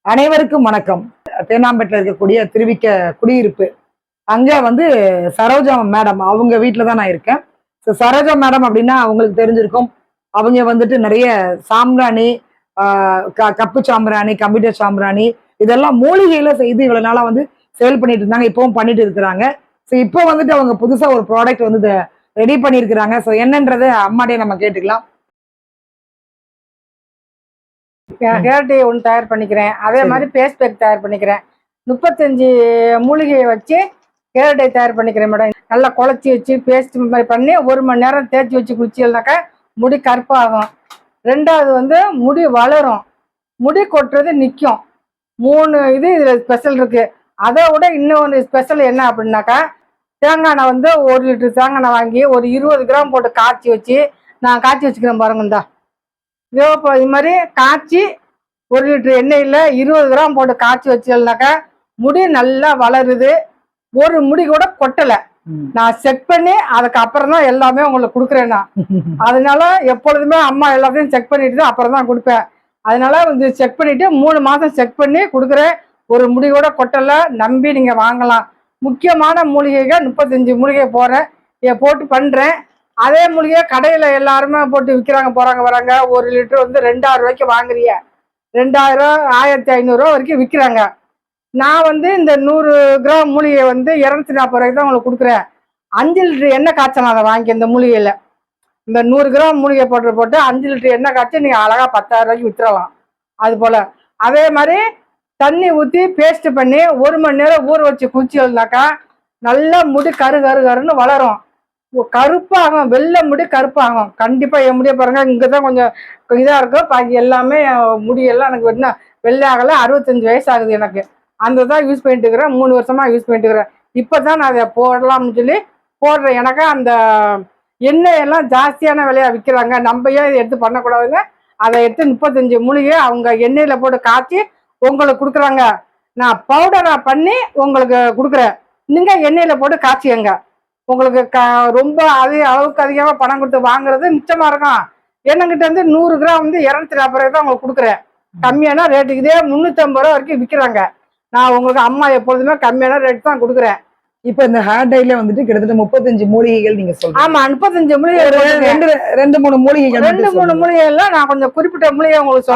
அனைவருக்கும் வணக்கம். தேனாம்பேட்டில் இருக்கக்கூடிய திருவிக்க குடியிருப்பு அங்க வந்து சரோஜா மேடம் அவங்க வீட்டில் தான் நான் இருக்கேன். ஸோ சரோஜா மேடம் அப்படின்னா அவங்களுக்கு தெரிஞ்சிருக்கும். அவங்க வந்துட்டு நிறைய சாம்பிராணி, கப்பு சாம்பிராணி, கம்ப்யூட்டர் சாம்பிராணி இதெல்லாம் மூலிகையில செய்து இவ்வளவு நாளா வந்து சேல் பண்ணிட்டு இருந்தாங்க. இப்பவும் பண்ணிட்டு இருக்கிறாங்க. ஸோ இப்போ வந்துட்டு அவங்க புதுசா ஒரு ப்ராடக்ட் வந்து ரெடி பண்ணியிருக்கிறாங்க. ஸோ என்னன்றதை அம்மாட்டே நம்ம கேட்டுக்கலாம். ஹேர் டே ஒன்று தயார் பண்ணிக்கிறேன். அதே மாதிரி ஃபேஸ் பேக் தயார் பண்ணிக்கிறேன். 35 மூலிகையை வச்சு ஹேர் டே தயார் பண்ணிக்கிறேன் மேடம். நல்லா குழச்சி வச்சு பேஸ்ட் மாதிரி பண்ணி 1 மணி நேரம் தேய்ச்சி வச்சு குளிச்சினாக்கா முடி கருப்பாகும். ரெண்டாவது வந்து முடி வளரும், முடி கொட்டுறது நிற்கும். 3 இது இதில் ஸ்பெஷல் இருக்குது. அதை விட இன்னொன்று ஸ்பெஷல் என்ன அப்படின்னாக்கா, தேங்காய் எண்ணெய் வந்து 1 லிட்டர் தேங்காய் எண்ணெய் வாங்கி ஒரு 20 கிராம் போட்டு காய்ச்சி வச்சு நான் காய்ச்சி வச்சுக்கிறேன் பாருங்கந்தா. இப்போ இது மாதிரி காய்ச்சி 1 லிட்டர் எண்ணெயில் 20 கிராம் போட்டு காய்ச்சி வச்சேன்னாக்கா முடி நல்லா வளருது. ஒரு முடி கூட கொட்டலை. நான் செக் பண்ணி அதுக்கப்புறம் தான் எல்லாமே உங்களுக்கு கொடுக்குறேன். நான் அதனால எப்பொழுதுமே அம்மா எல்லாத்தையும் செக் பண்ணிட்டு தான் அப்புறம் தான் கொடுப்பேன். அதனால வந்து செக் பண்ணிட்டு 3 மாதம் செக் பண்ணி கொடுக்குறேன். ஒரு முடி கூட கொட்டலை. நம்பி நீங்கள் வாங்கலாம். முக்கியமான மூலிகைகள் 35 மூலிகை போட்டு பண்ணுறேன். அதே மூலிகை கடையில் எல்லாருமே போட்டு விற்கிறாங்க, போகிறாங்க வராங்க. 1 லிட்டர் வந்து 2000 ரூபாய்க்கு வாங்குறீங்க. 2000, 1500 ரூபா வரைக்கும் விற்கிறாங்க. நான் வந்து இந்த 100 கிராம் மூலிகை வந்து 240 ரூபாய்க்கு தான் உங்களுக்கு கொடுக்குறேன். 5 லிட்டர் எண்ணெய் காய்ச்சலாம். அதை வாங்கி இந்த மூலிகையில் இந்த 100 கிராம் மூலிகை போட்டு 5 லிட்டர் எண்ணெய் காய்ச்சி நீங்கள் அழகாக 10,000 ரூபாய்க்கு விற்றுறலாம். அது போல் அதே மாதிரி தண்ணி ஊற்றி பேஸ்ட் பண்ணி 1 மணி நேரம் ஊற வச்சு குளிச்சினாக்கா நல்லா முடி கருன்னு வளரும். கருப்பாகும், வெள்ளை முடி கருப்பாகும். கண்டிப்பாக என் முடிய பாருங்க, இங்கே தான் கொஞ்சம் இதாக இருக்கும். பாக்கி எல்லாமே முடியெல்லாம் எனக்கு என்ன வெள்ளை ஆகலை. 65 வயசு ஆகுது எனக்கு. அந்த தான் யூஸ் பண்ணிட்டு இருக்கிறேன். 3 வருஷமா யூஸ் பண்ணிட்டு இருக்கிறேன். இப்போ தான் நான் அதை போடலாம்னு சொல்லி போடுறேன். எனக்கு அந்த எண்ணெயெல்லாம் ஜாஸ்தியான விலையாக விற்கிறாங்க. நம்ம ஏன் இதை எடுத்து பண்ணக்கூடாதுங்க. அதை எடுத்து 35 மூலிகை அவங்க எண்ணெயில் போட்டு காய்ச்சி உங்களுக்கு கொடுக்குறாங்க. நான் பவுடராக பண்ணி உங்களுக்கு கொடுக்குறேன். நீங்கள் எண்ணெயில் போட்டு காய்ச்சிங்க. உங்களுக்கு ரொம்ப அளவுக்கு அதிகமாக பணம் கொடுத்து வாங்குறது மிச்சமாக இருக்கும். என்னங்கிட்ட வந்து 100 கிராம் வந்து 240 ரூபாய் தான் உங்களுக்கு கொடுக்குறேன். கம்மியான ரேட்டுக்கு இதே 350 ரூபா வரைக்கும் விற்கிறாங்க. நான் உங்களுக்கு அம்மா எப்பொழுதுமே கம்மியான ரேட் தான் கொடுக்குறேன். இப்ப இந்த ஹேர் டைல வந்துட்டு கிட்டத்தட்ட 35 மூலிகைகள் நீங்க சொல்றீங்க. ஆமா, 35 மூலிகை. 2-3 மூலிகைகள், 2-3 மூலிகைகள்லாம் நான் கொஞ்சம் குறிப்பிட்ட மூலிகை உங்களுக்கு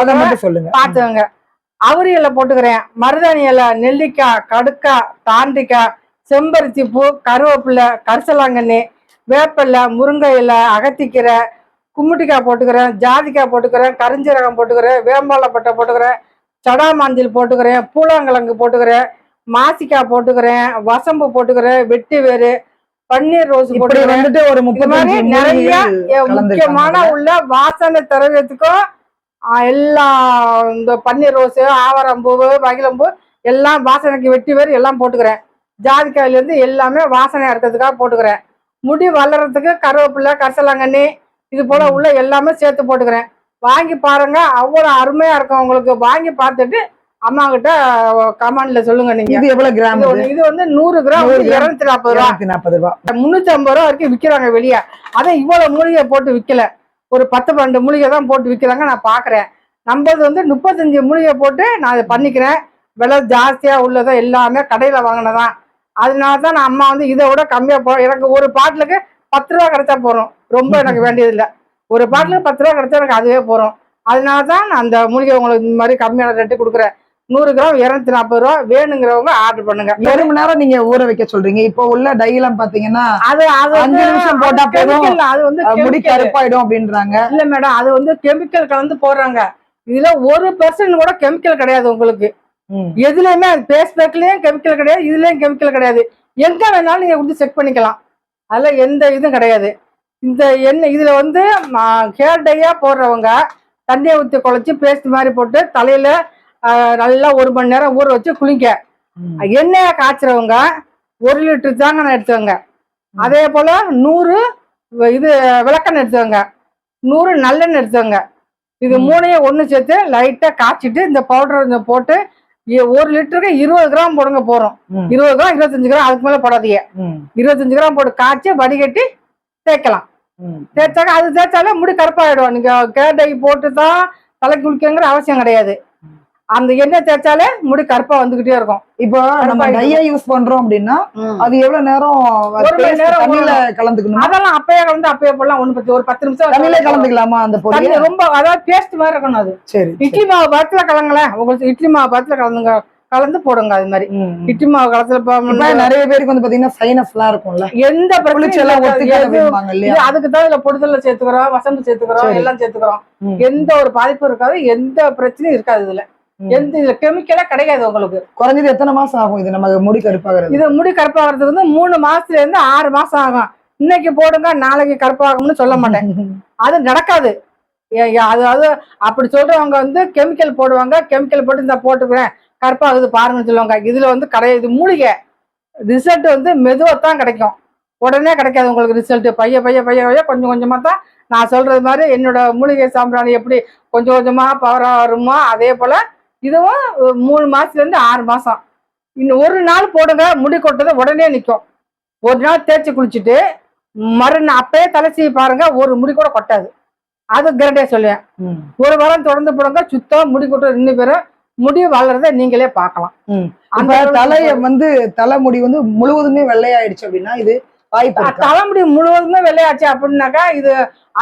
சொல்லுங்க, பாத்துக்கோங்க. அவரி இலை போட்டுக்கிறேன், மருதாணி இலை, நெல்லிக்காய், கடுக்காய், தாண்டிக்காய், செம்பருத்தி பூ, கருவேப்பிலை, கரிசலாங்கண்ணி, வேப்பிலை, முருங்கை இலை, அகத்திக்கீரை, கும்மிட்டிக்காய் போட்டுக்கிறேன், ஜாதிக்காய் போட்டுக்கிறேன், கரிஞ்சீரகம் போட்டுக்கிறேன், வேம்பாலப்பட்டை போட்டுக்கிறேன், சடாமாஞ்சில் போட்டுக்கிறேன், பூலாங்கிழங்கு போட்டுக்கிறேன், மாசிக்காய் போட்டுக்கிறேன், வசம்பு போட்டுக்கிறேன், வெட்டி வேறு, பன்னீர் ரோஸ் போட்டுக்கிறேன். ஒரு மாதிரி நிறைய முக்கியமான உள்ள வாசனை திரவியத்துக்கும் எல்லா இந்த பன்னீர் ரோஸு, ஆவாரம்பூ, மகிழம்பூ எல்லாம் வாசனைக்கு வெட்டி வேறு எல்லாம் போட்டுக்கிறேன். ஜாதிக்காயிலேருந்து எல்லாமே வாசனையாக இருக்கிறதுக்காக போட்டுக்கிறேன். முடி வளர்கிறதுக்கு கருவேப்பிலை, கரிசலாங்கண்ணி இது போல் உள்ள எல்லாமே சேர்த்து போட்டுக்கிறேன். வாங்கி பாருங்க, அவ்வளோ அருமையாக இருக்கும். உங்களுக்கு வாங்கி பார்த்துட்டு அம்மா கிட்ட கமெண்ட்ல சொல்லுங்க. நீங்க இது எவ்வளவு கிராம்? இது வந்து 100 கிராம் 240 ரூபா, 350 ரூபா வரைக்கும் விற்கிறாங்க வெளியே. அதை இவ்வளவு மூலிகை போட்டு விற்கல, ஒரு 10-12 மூலிகை தான் போட்டு விற்கிறாங்க. நான் பார்க்குறேன். நம்மது வந்து 35 மூலிகை போட்டு நான் அதை பண்ணிக்கிறேன். விலை ஜாஸ்தியாக உள்ளதான், எல்லாமே கடையில் வாங்கினதான். அதனால தான் நான் அம்மா வந்து இதை விட கம்மியாக போகிறோம். எனக்கு ஒரு பாட்டிலுக்கு 10 ரூபா கிடைச்சா போகிறோம். ரொம்ப எனக்கு வேண்டியதில்லை. ஒரு பாட்டிலுக்கு 10 ரூபா கிடைச்சா எனக்கு அதுவே போகிறோம். அதனால தான் நான் அந்த மூலிகை உங்களுக்கு இந்த மாதிரி கம்மியான ரேட்டு கொடுக்குறேன். 100 கிராம் 240 ரூபா. வேணுங்கிறவங்க ஆர்டர் பண்ணுங்க. 1 மணி நேரம் நீங்க ஊற வைக்க சொல்றீங்க. இப்போ உள்ள டைலாம் பாத்தீங்கன்னா அது 5 நிமிஷம் போட்டா போதும், அது வந்து முடி கருப்பாயிடும் அப்படின்றாங்க. இல்ல மேடம், அது வந்து கெமிக்கல் கலந்து போடுறாங்க. இதுல 1% கூட கெமிக்கல் கிடையாது. உங்களுக்கு எதுலையுமே ஃபேஸ் பேக்லயும் கெமிக்கல் கிடையாது, இதுலயும் கெமிக்கல் கிடையாது. எங்க வேணாலும் நீங்க கொடுத்து செக் பண்ணிக்கலாம். அதுல எந்த இதுவும் கிடையாது. இந்த எண்ணெய் இதுல வந்து ஹேர் டையா போடுறவங்க தண்ணியை ஊற்றி குழச்சி பேஸ்ட் மாதிரி போட்டு தலையில நல்லா 1 மணி நேரம் ஊற வச்சு குளிங்க. எண்ணெயை காய்ச்சறவங்க 1 லிட்டர் தேங்காய் எடுத்துவங்க. அதே போல 100 இது விளக்கெண்ணெய் எடுத்துவங்க, 100 நல்லெண்ணெய் எடுத்துவங்க. இது 3ஐயும் ஒன்று சேர்த்து லைட்டா காய்ச்சிட்டு இந்த பவுடர் போட்டு 1 லிட்டருக்கு 20 கிராம் போடுங்க. போறோம் 20 கிராம் 25 கிராம், அதுக்கு மேல போடாதீங்க. 25 கிராம் போட்டு காய்ச்சி வடிகட்டி தேய்க்கலாம். தேய்ச்சாக்க அது தேய்ச்சாலே முடி கருப்பாயிடும். நீங்க ஹேர் டை போட்டு தான் தலை குளிக்கங்கிற அவசியம் கிடையாது. அந்த எண்ணெய் தேய்ச்சாலே முடி கருப்பா வந்துகிட்டே இருக்கும். இப்போ நம்ம டைய யூஸ் பண்றோம் அப்படின்னா அது எவ்வளவு நேரம் ஒரு மணி நேரம் தண்ணியில கலந்துக்கணும்? அதெல்லாம் அப்பயே போடலாம், ஒண்ணு பத்தி ஒரு 10 நிமிஷம் தண்ணியில கலந்துக்கலாமா அந்த பொடி? ரொம்ப அதாவது பேஸ்ட் மாதிரி இருக்கணும் அது. சரி. இட்லி மாவு பதத்துல கலங்களேன், உங்களுக்கு இட்லி மாவு பதத்துல கலந்து போடுங்க. அது மாதிரி இட்லி மாவு கலத்துல நிறைய பேருக்கு வந்து பாத்தீங்கன்னா சைனஸ் எல்லாம் இருக்கும்ல, எந்த பிரச்சனையும் அதுக்கு தான் இதுல பொடுதல்ல சேர்த்துக்கிறோம், வசம்பு சேர்த்துக்கிறோம், எல்லாம் சேர்த்துக்கிறோம். எந்த ஒரு பாதிப்பும் இருக்காது, எந்த பிரச்சனையும் இருக்காது. இதுல கெமிக்கலா கிடையாது. உங்களுக்கு குறைஞ்சது எத்தனை மாசம் ஆகும் இது நமக்கு முடி கருப்பாகிறது? இது முடி கருப்பாகிறதுக்கு வந்து 3 மாசத்துல இருந்து 6 மாசம் ஆகும். இன்னைக்கு போடுங்க நாளைக்கு கருப்பாகும்னு சொல்ல மாட்டேன், அது நடக்காது. அதாவது அப்படி சொல்றவங்க வந்து கெமிக்கல் போடுவாங்க, கெமிக்கல் போட்டு இந்த போட்டுக்கிறேன் கருப்பாகுது பாருங்கன்னு சொல்லுவாங்க. இதுல வந்து கிடையாது, இது மூலிகை. ரிசல்ட் வந்து மெதுவாத்தான் கிடைக்கும், உடனே கிடைக்காது உங்களுக்கு ரிசல்ட். பைய கொஞ்சம் கொஞ்சமா தான். நான் சொல்றது மாதிரி என்னோட மூலிகை சாம்பிராணி எப்படி கொஞ்சம் கொஞ்சமா பவரா வருமோ அதே போல இதுவும் 3 மாசத்துல இருந்து 6 மாசம். இன்னும் ஒரு நாள் போடுங்க, முடி கொட்டது உடனே நிற்கும். ஒரு நாள் தேய்ச்சி குளிச்சுட்டு மறுநாள் அப்பயே தலைச்சி பாருங்க, ஒரு முடி கூட கொட்டாது. அது கேரண்டியா சொல்லுவேன். ஒரு வாரம் தொடர்ந்து போடுங்க, சுத்தம் முடி கொட்ட நின்று பேரும் முடி வளர்றத நீங்களே பார்க்கலாம். அந்த தலைய வந்து தலைமுடி வந்து முழுவதுமே வெள்ளையாயிடுச்சு அப்படின்னா இது வாய்ப்பு? தலைமுடி முழுவதுமே வெள்ளையாச்சு அப்படின்னாக்கா இது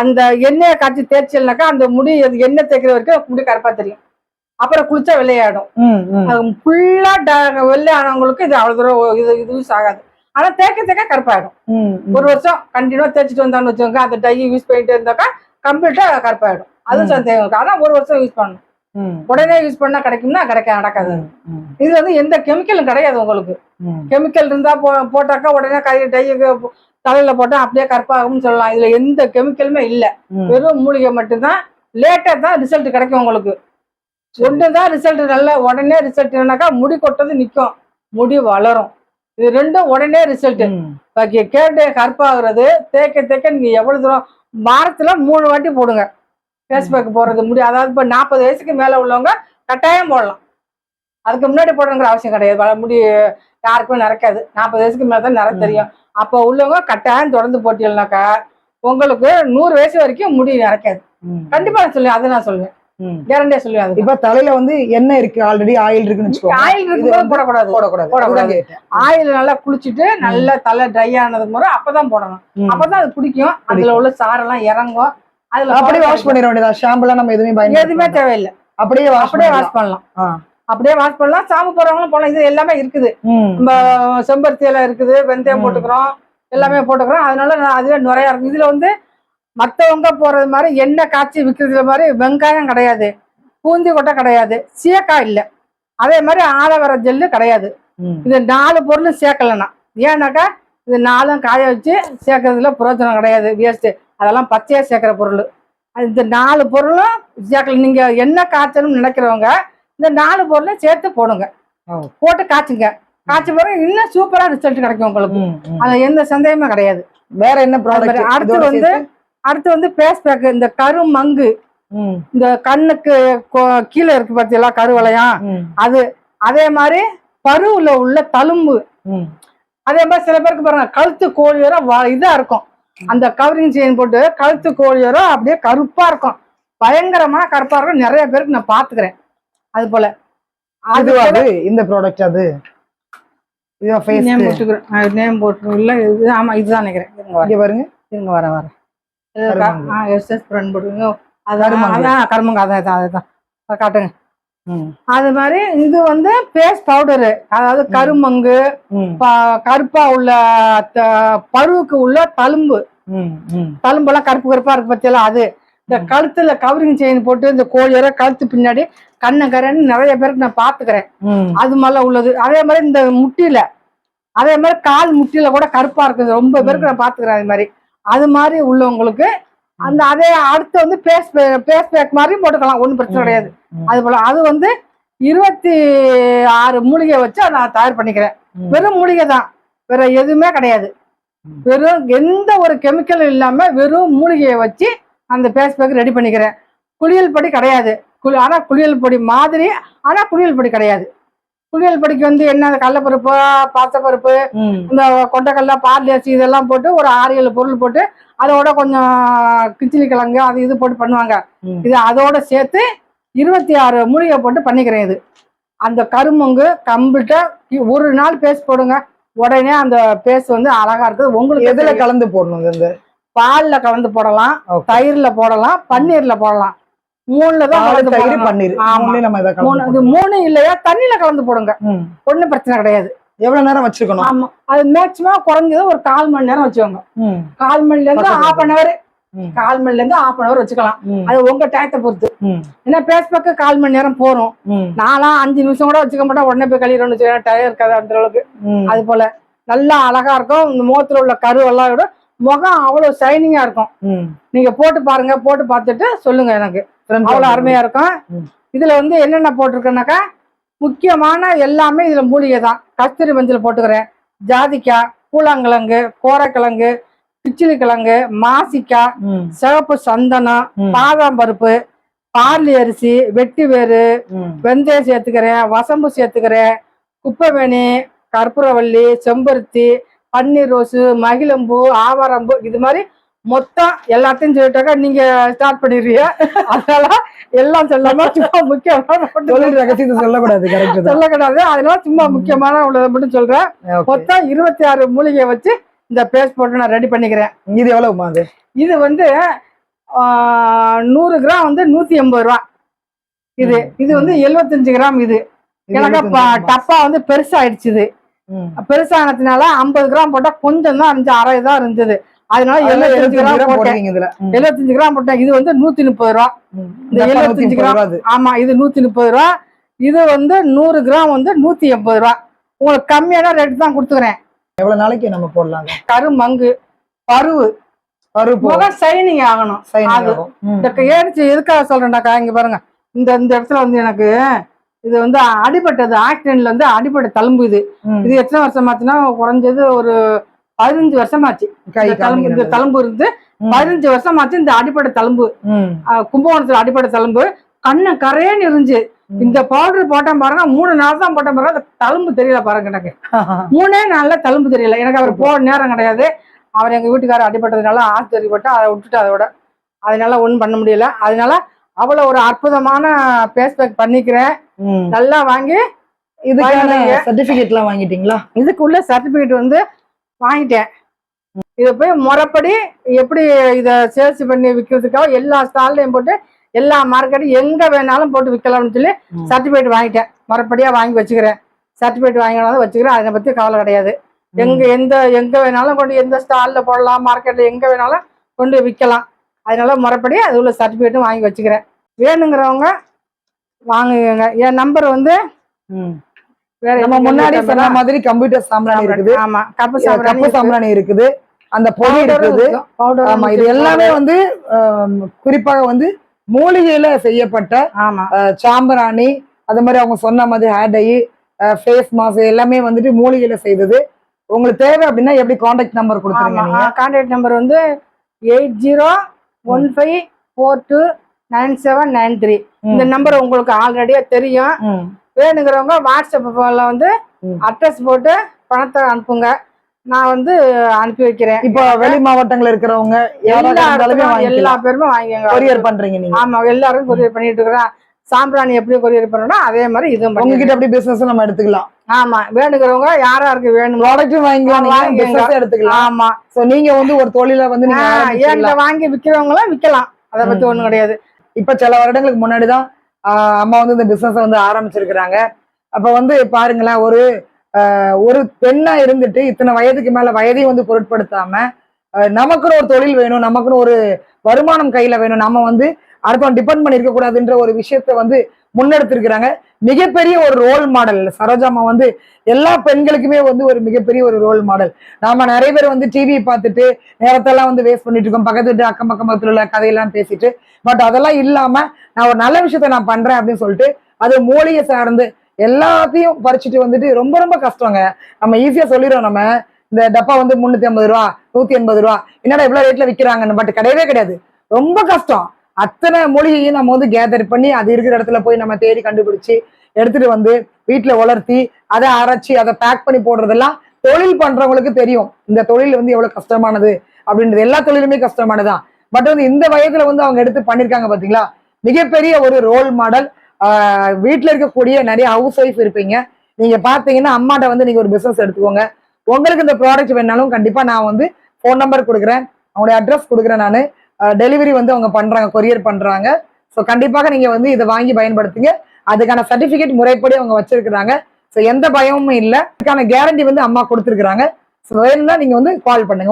அந்த எண்ணெயை காய்ச்சி தேய்ச்சல்னாக்கா அந்த முடி எண்ணெய் தேய்க்கிற வரைக்கும் முடி கருப்பா தெரியும். அப்புறம் குளிச்சா வெள்ளையாயிடும். ஃபுல்லா வெள்ளை ஆனவங்களுக்கு இது அவ்வளவு தூரம் இது யூஸ் ஆகாது. ஆனா தேய்க்க கருப்பாயிடும். ஒரு வருஷம் கண்டினியூவா தேய்ச்சிட்டு வந்தான்னு வச்சுக்கோங்க, அந்த டை யூஸ் பண்ணிட்டு இருந்தாக்கா கம்ப்ளீட்டா கருப்பாயிடும். அது தேவை. ஆனா ஒரு வருஷம் யூஸ் பண்ணணும். உடனே யூஸ் பண்ணா கிடைக்கும்னா நடக்காது. இது வந்து எந்த கெமிக்கலும் கிடையாது. உங்களுக்கு கெமிக்கல் இருந்தா போட்டாக்கா உடனே டை தலையில போட்டா அப்படியே கருப்பாகும்னு சொல்லலாம். இதுல எந்த கெமிக்கலுமே இல்ல, வெறும் மூலிகை மட்டும்தான். லேட்டா தான் ரிசல்ட் கிடைக்கும். உங்களுக்கு ஒண்ணுதான் ரிசல்ட், நல்ல உடனே ரிசல்ட் என்னன்னாக்கா முடி கொட்டது நிக்கும், முடி வளரும். இது ரெண்டும் உடனே ரிசல்ட். கேட்டு கருப்பாகிறது தேய்க்க நீங்க எவ்வளவு தூரம் வாரத்துல 3 வாட்டி போடுங்க. ஃபேஸ்பேக் போடுறது முடி, அதாவது இப்போ 40 வயசுக்கு மேல உள்ளவங்க கட்டாயம் போடலாம். அதுக்கு முன்னாடி போடணுங்கிற அவசியம் கிடையாது. முடி யாருக்குமே நிறைக்காது, 40 வயசுக்கு மேல தான் நிறைய தெரியும். அப்போ உள்ளவங்க கட்டாயம் தொடர்ந்து போட்டீங்கன்னாக்கா உங்களுக்கு 100 வயசு வரைக்கும் முடி நிறைக்காது. கண்டிப்பா நான் சொல்லுவேன், அது நான் சொல்லுவேன், கேரண்டியா சொல்லுவேன். இப்ப தலையில வந்து எண்ணெய் இருக்கு, ஆல்ரெடி ஆயில் இருக்குன்னு ஆயில் இருக்கு போடக்கூடாது. ஆயில் நல்லா குளிச்சுட்டு நல்லா தலை ட்ரை ஆனதுக்கு முறை அப்பதான் போடணும். அப்பதான் அது பிடிக்கும், அதுல உள்ள சாரெல்லாம் இறங்கும். அதுல அப்படியே வாஷ் பண்ணிட வேண்டியதா? ஷாம்புலாம் நம்ம எதுவுமே தேவையில்லை, அப்படியே வாஷ் பண்ணலாம். அப்படியே வாஷ் பண்ணலாம். சாம்பு போடுறவங்களும் போடலாம். இது எல்லாமே இருக்குது. நம்ம செம்பருத்தி எல்லாம் இருக்குது, வெந்தயம் போட்டுக்கிறோம், எல்லாமே போட்டுக்கிறோம். அதனால அதுவே நிறையா இருக்கும். இதுல வந்து மற்றவங்க போறது மாதிரி எண்ணெய் காய்ச்சி விற்கிறதுல மாதிரி வெங்காயம் கிடையாது, பூந்தி கொட்டை கிடையாது, சீக்காய் இல்லை, அதே மாதிரி ஆலோவேரா ஜெல்லு கிடையாது. இது 4 பொருளும் சேர்க்கலன்னா. ஏன்னாக்கா இது 4 காய வச்சு சேர்க்கறதுல பிரயோஜனம் கிடையாது, வேஸ்ட். அதெல்லாம் பச்சையா சேர்க்கிற பொருள். இந்த 4 பொருளும் சேர்க்கல. நீங்க எண்ணெய் காய்ச்சணும்னு நினைக்கிறவங்க இந்த 4 பொருளையும் சேர்த்து போடுங்க, போட்டு காய்ச்சுங்க. காய்ச்ச பிறகு இன்னும் சூப்பரா ரிசல்ட் கிடைக்கும் உங்களுக்கு. அது எந்த சந்தேகமே கிடையாது. வேற என்ன ப்ராடக்ட்? அடுத்து வந்து ஃபேஸ் பேக். இந்த கருமங்கு, இந்த கண்ணுக்கு கீழே இருக்கு பார்த்தீங்களா கருவளையம், அது. அதே மாதிரி பருவுல உள்ள தழும்பு. அதே மாதிரி சில பேருக்கு பாருங்க கழுத்து கோழியோரம் இதா இருக்கும், அந்த கவரிங் செயின் போட்டு கழுத்து கோழியோரம் அப்படியே கருப்பா இருக்கும், பயங்கரமான கருப்பா இருக்கும். நிறைய பேருக்கு நான் பாத்துக்கிறேன். அது போல இந்த ப்ராடக்ட் அது நேம் போட்டு இல்ல, ஆமா இதுதான் நினைக்கிறேன். பாருங்க, இருங்க வரேன். கருமங்க அதான் காட்டுங்க. அது மாதிரி இது வந்து ஃபேஸ் பவுடரு, அதாவது கருமங்கு, கருப்பா உள்ள பருவுக்கு உள்ள தழும்பெல்லாம் கருப்பு கருப்பா இருக்கு பத்தியெல்லாம். அது இந்த கழுத்துல கவரிங் செயின் போட்டு இந்த கோழியோர கழுத்து பின்னாடி கண்ணு நிறைய பேருக்கு நான் பாத்துக்கிறேன். அது மாதிரிலாம் உள்ளது. அதே மாதிரி இந்த முட்டியில, அதே மாதிரி கால் முட்டியில கூட கருப்பா இருக்குது, ரொம்ப பேருக்கு நான் பாத்துக்கிறேன். அது மாதிரி அது மாதிரி உள்ளவங்களுக்கு அந்த அதே அடுத்து வந்து ஃபேஸ் பேக் மாதிரி போட்டுக்கலாம், ஒன்றும் பிரச்சனை கிடையாது. அது போல அது வந்து 26 மூலிகை வச்சு நான் தயார் பண்ணிக்கிறேன். வெறும் மூலிகை தான், வேற எதுவுமே கிடையாது. வெறும் எந்த ஒரு கெமிக்கலும் இல்லாம வெறும் மூலிகையை வச்சு அந்த ஃபேஸ் பேக் ரெடி பண்ணிக்கிறேன். குளியல் பொடி கிடையாது, ஆனா குளியல் பொடி மாதிரி, ஆனா குளியல் பொடி கிடையாது. குளியல் பொடிக்கு வந்து என்ன கடலைப்பருப்பு, பாசப்பருப்பு, இந்த கொண்டைக்கடலை, பார்லேசி இதெல்லாம் போட்டு ஒரு 6-7 பொருள் போட்டு அதோட கொஞ்சம் கிச்சிலி கிழங்கு அது இது போட்டு பண்ணுவாங்க. இது அதோட சேர்த்து 26 மூலிகை போட்டு பண்ணிக்கிறேன். இது அந்த கருமங்கு கம்ப்ளீட்டா ஒரு நாள் பேஸ்ட் போடுங்க, உடனே அந்த பேஸ்ட் வந்து அழகா இருக்குது. உங்களுக்கு எதுல கலந்து போடணும்? இந்த பால்ல கலந்து போடலாம், தயிர்ல போடலாம், பன்னீர்ல போடலாம். 3ல தான் கலந்து தயிர் போடணும். பன்னீர் ஆமா. நம்ம இத இது 3 இல்லையா தண்ணியில கலந்து போடுங்க, ஒண்ணும் பிரச்சனை கிடையாது. எவ்வளவு நேரம் வச்சுக்கணும்? ஆமா, அது மேக்சிமம் குறைஞ்சது ஒரு 1/4 மணி நேரம் வச்சுக்கோங்க. 1/4 மணில இருந்து 1/2 hour, 1/4 மணில இருந்து 1/2 hour வச்சுக்கலாம். அது உங்க டயத்தை பொறுத்து. ஏன்னா பேஸ்பேக் 1/4 மணி நேரம் போறோம். நான்லாம் 5 நிமிஷம் கூட வச்சுக்க மாட்டேன், உடனே போய் கழிவுன்னு வச்சுக்கேன், டயர் இருக்காது அந்த அளவுக்கு. அது போல நல்லா அழகா இருக்கும். இந்த முகத்துல உள்ள கருவெல்லாம் விட முகம் அவ்வளவு ஷைனிங்கா இருக்கும். நீங்க போட்டு பாருங்க, போட்டு பார்த்துட்டு சொல்லுங்க எனக்கு. அவ்வளவு அருமையா இருக்கும். இதுல வந்து என்னென்ன போட்டிருக்கேன்னாக்கா, முக்கியமான எல்லாமே இதுல மூலிகை தான். கஸ்தூரி மஞ்சள் போட்டுக்கிறேன், ஜாதிக்காய், கூழாங்கிழங்கு, கோரைக்கிழங்கு, பிச்சிலி கிழங்கு, மாசிக்காய், சிவப்பு சந்தனம், பாதாம் பருப்பு, பார்லி அரிசி, வெட்டி வேறு, வெந்தயம் சேர்த்துக்கிறேன், வசம்பு சேர்த்துக்கிறேன், குப்பைமேனி, கற்பூரவள்ளி, செம்பருத்தி, பன்னீர் ரோஸு, மகிழம்பூ, ஆவாரம்பூ, இது மாதிரி மொத்தம் எல்லாத்தையும் சொல்லிட்டாக்கா நீங்க ஸ்டார்ட் பண்ணிடுறீங்க. அதனால எல்லாம் சொல்லாம சும்மா முக்கியமான சொல்லக்கூடாது. அதனால சும்மா முக்கியமான உள்ளதை மட்டும் சொல்றேன். மொத்தம் 26 மூலிகையை வச்சு இந்த பேஸ்ட் போட்டு நான் ரெடி பண்ணிக்கிறேன். இது எவ்வளவு? இது வந்து 100 கிராம் வந்து 180 ரூபா. இது வந்து 75 கிராம். இது எனக்கு டப்பா வந்து பெருசாயிடுச்சு. இது பெருசானதுனால 50 கிராம் போட்டா கொஞ்சம் தான் இருந்துச்சு, அரை தான் இருந்தது. அதனால 75 கிராம் போட்டேன். 75 கிராம் போட்டேன். இது வந்து 130 ரூபா. இந்த 75 கிராம், ஆமா, இது 130 ரூபா. இது வந்து 100 கிராம் வந்து 180 ரூபா. உங்களுக்கு கம்மியான ரேட் தான் கொடுத்துக்கிறேன். எவ்வளவு நாளைக்கு நம்ம போடலாம்? கருமங்கு பருவு முகம் ஷைனிங் ஆகணும். இந்த ஏறிச்சு எதுக்காக சொல்றேன்டாக்கா, இங்க பாருங்க, இந்த இடத்துல வந்து எனக்கு இது வந்து அடிபட்டது, ஆக்சிடென்ட்ல வந்து அடிபட்ட தழும்பு. இது எத்தனை வருஷம் ஆச்சுன்னா குறைஞ்சது ஒரு 15 வருஷமாச்சு. இந்த தழும்பு இருந்து 15 வருஷமாச்சு. இந்த அடிப்படை தழும்பு, கும்பகோணத்துல அடிப்படை தழும்பு, கண்ணு கரையன்னு இருந்துச்சு. இந்த பவுடர் போட்டேன் பாருங்க, 3 நாள் தான் போட்டேன் பாருங்க, அந்த தழும்பு தெரியல பாருங்க. எனக்கு 3 நாள்ல தழும்பு தெரியல. எனக்கு அவர் போக நேரம் கிடையாது. அவர் எங்க வீட்டுக்காரர் அடிபட்டதுனால ஆஸ்பத்திரி போட்டு அதை விட்டுட்டு அதோட அதனால ஒண்ணும் பண்ண முடியல. அதனால அவ்வளவு ஒரு அற்புதமான பேஸ்பேக் பண்ணிக்கிறேன். நல்லா வாங்கி இதுக்கான சர்டிபிகேட் எல்லாம் வாங்கிட்டீங்களா? இதுக்குள்ள சர்டிபிகேட் வந்து வாங்கிட்டேன். இதை போய் முறைப்படி எப்படி இதை சேல்ஸ் பண்ணி விற்கிறதுக்காக எல்லா ஸ்டால்லையும் போட்டு எல்லா மார்க்கெட்டும் எங்க வேணாலும் போட்டு விற்கலாம்னு சொல்லி சர்டிபிகேட் வாங்கிட்டேன். முறைப்படியா வாங்கி வச்சுக்கிறேன். சர்டிபிகேட் வாங்கினாலும் வச்சுக்கிறேன். அதை பத்தி கவலை கிடையாது. எங்க வேணாலும் கொண்டு எந்த ஸ்டால்ல போடலாம், மார்க்கெட்ல எங்க வேணாலும் கொண்டு விற்கலாம். அதனால முறைப்படி அது உள்ள சர்டிபிகேட்டும் வாங்கி வச்சுக்கிறேன். வேணுங்கிறவங்க வாங்குங்க. என் நம்பர் வந்து நம்ம முன்னாடி சொன்ன மாதிரி கம்ப்யூட்டர் சாம்பிராணி இருக்குது. ஆமா, கப்பு சாம்பிராணி இருக்குது, அந்த பொடி இருக்குது. ஆமா, இது எல்லாமே வந்து குறிப்பாக வந்து மூலிகையில செய்யப்பட்ட சாம்பிராணி. அது மாதிரி அவங்க சொன்ன மாதிரி ஹேர் டை, ஃபேஸ் மாஸ்க் எல்லாமே வந்துட்டு மூலிகையில செய்தது. உங்களுக்கு தேவை அப்படின்னா எப்படி கான்டாக்ட் நம்பர் கொடுத்துருங்க? கான்டாக்ட் நம்பர் வந்து 8015429793. இந்த நம்பர் உங்களுக்கு ஆல்ரெடியா தெரியும். வேணுங்கிறவங்க வாட்ஸ்அப்ல வந்து அட்ரஸ் போட்டு பணத்தை அனுப்புங்க, நான் வந்து அனுப்பி வைக்கிறேன். இப்போ வெளி மாவட்டங்கள்ல இருக்கிறவங்க எல்லா பேருமே வாங்கிக்கோங்க. கொரியர் பண்றீங்க நீங்க? ஆமா, எல்லாரும் கொரியர் பண்ணிட்டு இருக்கிறேன். சாம்பிராணி எப்படி கொரியர் பண்ணணும் அதே மாதிரி இதுவும் உங்ககிட்ட எப்படி பிசினஸ் நம்ம எடுத்துக்கலாம். ஆமா, வேணுங்கிறவங்க யாராருக்கு வேணும் ப்ராடக்ட்டும் வாங்கிக்கலாம், எடுத்துக்கலாம். ஆமா, சோ நீங்க வந்து ஒரு தொழில வந்து நீங்க வாங்கி விக்கிறவங்களும் விற்கலாம். அதை பத்தி ஒண்ணும் கிடையாது. இப்ப சில வருடங்களுக்கு முன்னாடிதான் அம்மா வந்து இந்த பிசினஸ் வந்து ஆரம்பிச்சிருக்கிறாங்க. அப்ப வந்து பாருங்களேன், ஒரு பெண்ணா இருந்துட்டு இத்தனை வயதுக்கு மேல வயதையும் வந்து பொருட்படுத்தாம நமக்குன்னு ஒரு தொழில் வேணும், நமக்குன்னு ஒரு வருமானம் கையில வேணும், நம்ம வந்து அடுத்தவன் டிபெண்ட் பண்ணி இருக்க கூடாதுன்ற ஒரு விஷயத்த வந்து முன்னெடுத்திருக்கிறாங்க. மிகப்பெரிய ஒரு ரோல் மாடல் சரோஜாமா வந்து எல்லா பெண்களுக்குமே வந்து ஒரு மிகப்பெரிய ஒரு ரோல் மாடல். நாம நிறைய பேர் வந்து டிவி பார்த்துட்டு நேரத்தெல்லாம் வந்து வேஸ்ட் பண்ணிட்டு இருக்கோம், பக்கத்து வீட்டு அக்கம் பக்கத்துல உள்ள கதையெல்லாம் பேசிட்டு. பட் அதெல்லாம் இல்லாம நான் ஒரு நல்ல விஷயத்த நான் பண்றேன் அப்படின்னு சொல்லிட்டு அது மூலிகை சார்ந்து எல்லாத்தையும் பறிச்சுட்டு வந்துட்டு ரொம்ப ரொம்ப கஷ்டங்க. நம்ம ஈஸியா சொல்லிடுறோம், நம்ம இந்த டப்பா வந்து 350 ரூபா 180 ரூபா என்னடா இவ்வளவு ரேட்ல விற்கிறாங்கன்னு. பட் கிடையவே கிடையாது, ரொம்ப கஷ்டம். அத்தனை மூலிகையும் நம்ம வந்து கேதர் பண்ணி அது இருக்கிற இடத்துல போய் நம்ம தேடி கண்டுபிடிச்சு எடுத்துட்டு வந்து வீட்டுல வளர்த்தி அதை அரைச்சி அதை பேக் பண்ணி போடுறதெல்லாம் தொழில் பண்றவங்களுக்கு தெரியும். இந்த தொழில் வந்து எவ்வளவு கஷ்டமானது அப்படின்றது. எல்லா தொழிலுமே கஷ்டமானதுதான். பட் வந்து இந்த வயதுல வந்து அவங்க எடுத்து பண்ணிருக்காங்க பாத்தீங்களா, மிகப்பெரிய ஒரு ரோல் மாடல். வீட்டுல இருக்கக்கூடிய நிறைய ஹவுஸ் ஒய்ஃப் இருப்பீங்க, நீங்க பாத்தீங்கன்னா அம்மாட்ட வந்து நீங்க ஒரு பிசினஸ் எடுத்துக்கோங்க. உங்களுக்கு இந்த ப்ராடக்ட் வேணாலும் கண்டிப்பா நான் வந்து ஃபோன் நம்பர் கொடுக்குறேன், அவங்களுடைய அட்ரஸ் கொடுக்குறேன். நான் டெலிவரி வந்து அவங்க பண்றாங்க, கொரியர் பண்றாங்க. ஸோ கண்டிப்பாக நீங்க வந்து இதை வாங்கி பயன்படுத்துங்க. அதுக்கான சர்டிபிகேட் முறைப்படி அவங்க வச்சிருக்கிறாங்க. ஸோ எந்த பயமும் இல்லை, அதுக்கான கேரண்டி வந்து அம்மா கொடுத்துருக்காங்க. ஸோ வேணும்னா நீங்க வந்து கால் பண்ணுங்க.